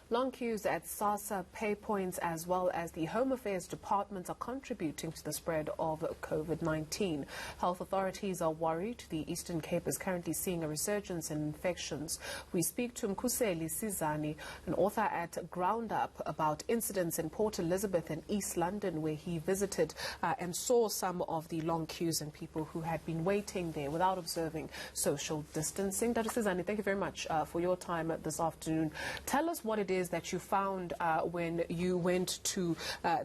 Long queues at Sassa pay points as well as the Home Affairs Department are contributing to the spread of COVID-19. Health authorities are worried the Eastern Cape is currently seeing a resurgence in infections. We speak to Mkhuseli Sizani, an author at GroundUp, about incidents in Port Elizabeth and East London where he visited and saw some of the long queues and people who had been waiting there without observing social distancing. Dudu Sizani, thank you very much for your time this afternoon. Tell us what it is that you found when you went to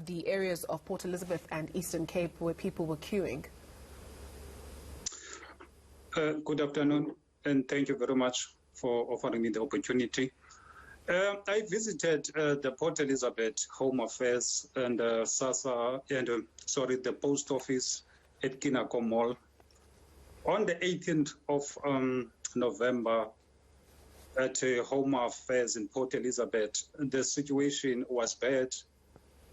the areas of Port Elizabeth and Eastern Cape where people were queuing. Good afternoon, and thank you very much for offering me the opportunity. I visited the Port Elizabeth Home Affairs and Sassa and the post office at Kinako Mall on the 18th of November. At Home Affairs in Port Elizabeth, the situation was bad.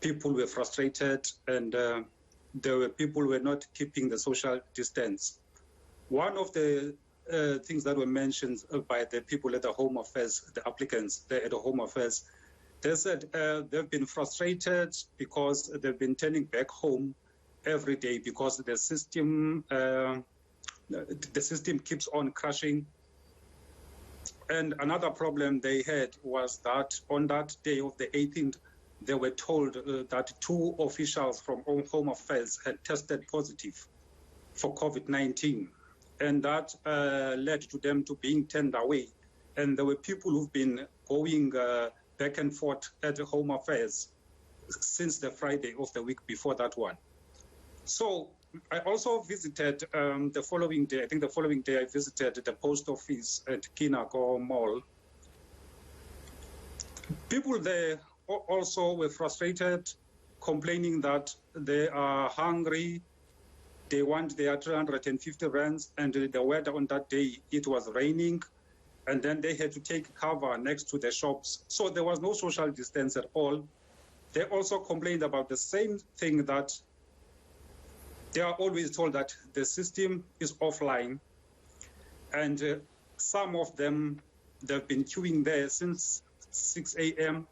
People were frustrated, and people were not keeping the social distance. One of the things that were mentioned by the people at the Home Affairs, the applicants there at the Home Affairs, they said they've been frustrated because they've been turning back home every day because the system keeps on crashing. And another problem they had was that on that day of the 18th, they were told that 2 officials from Home Affairs had tested positive for COVID-19. And that led to them to being turned away. And there were people who've been going back and forth at the Home Affairs since the Friday of the week before that one. So I also visited the following day. I think the following day I visited the post office at Kinako Mall. People there also were frustrated, complaining that they are hungry. They want their 350 rands, and the weather on that day, it was raining, and then they had to take cover next to the shops. So there was no social distance at all. They also complained about the same thing, that they are always told that the system is offline, and some of them, they've been queuing there since 6 a.m.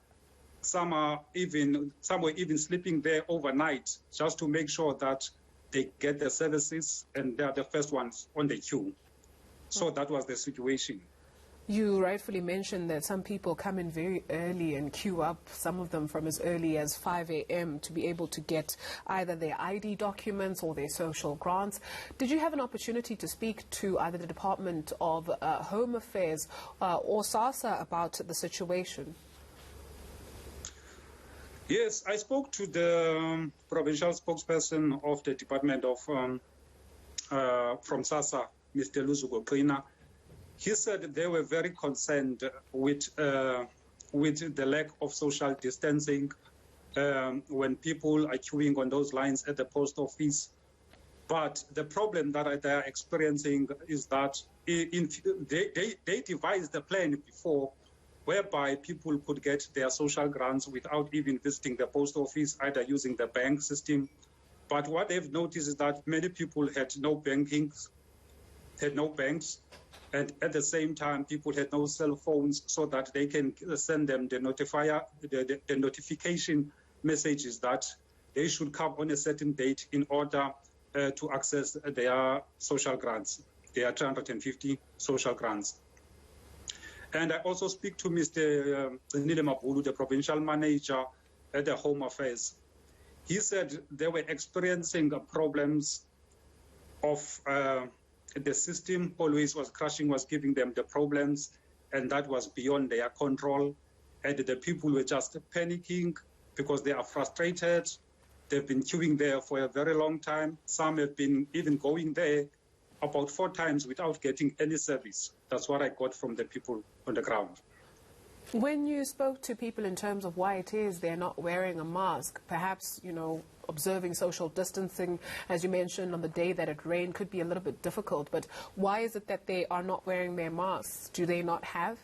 Some were even sleeping there overnight just to make sure that they get the services, and they are the first ones on the queue. So that was the situation. You rightfully mentioned that some people come in very early and queue up, some of them from as early as 5 a.m. to be able to get either their ID documents or their social grants. Did you have an opportunity to speak to either the Department of Home Affairs or Sassa about the situation? Yes, I spoke to the provincial spokesperson of the Department of from Sassa, Mr. Luzugo. He said they were very concerned with the lack of social distancing when people are queuing on those lines at the post office. But the problem that they are experiencing is that they devised the plan before whereby people could get their social grants without even visiting the post office, either using the bank system. But what they've noticed is that many people had no banks, and at the same time, people had no cell phones so that they can send them the notification messages that they should come on a certain date in order to access their social grants, their 350 social grants. And I also speak to Mr. Nile Mabulu, the provincial manager at the Home Affairs. He said they were experiencing problems of the system always was crashing, was giving them the problems, and that was beyond their control. And the people were just panicking because they are frustrated. They've been queuing there for a very long time. Some have been even going there about 4 times without getting any service. That's what I got from the people on the ground. When you spoke to people in terms of why it is they're not wearing a mask, perhaps, observing social distancing, as you mentioned, on the day that it rained could be a little bit difficult, but why is it that they are not wearing their masks? Do they not have?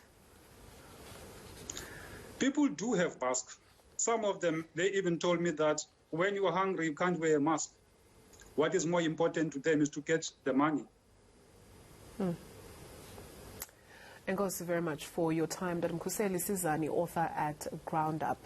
People do have masks. Some of them, they even told me that when you are hungry, you can't wear a mask. What is more important to them is to get the money. And thank you very much for your time. Mkhuseli Sizani, author at GroundUp.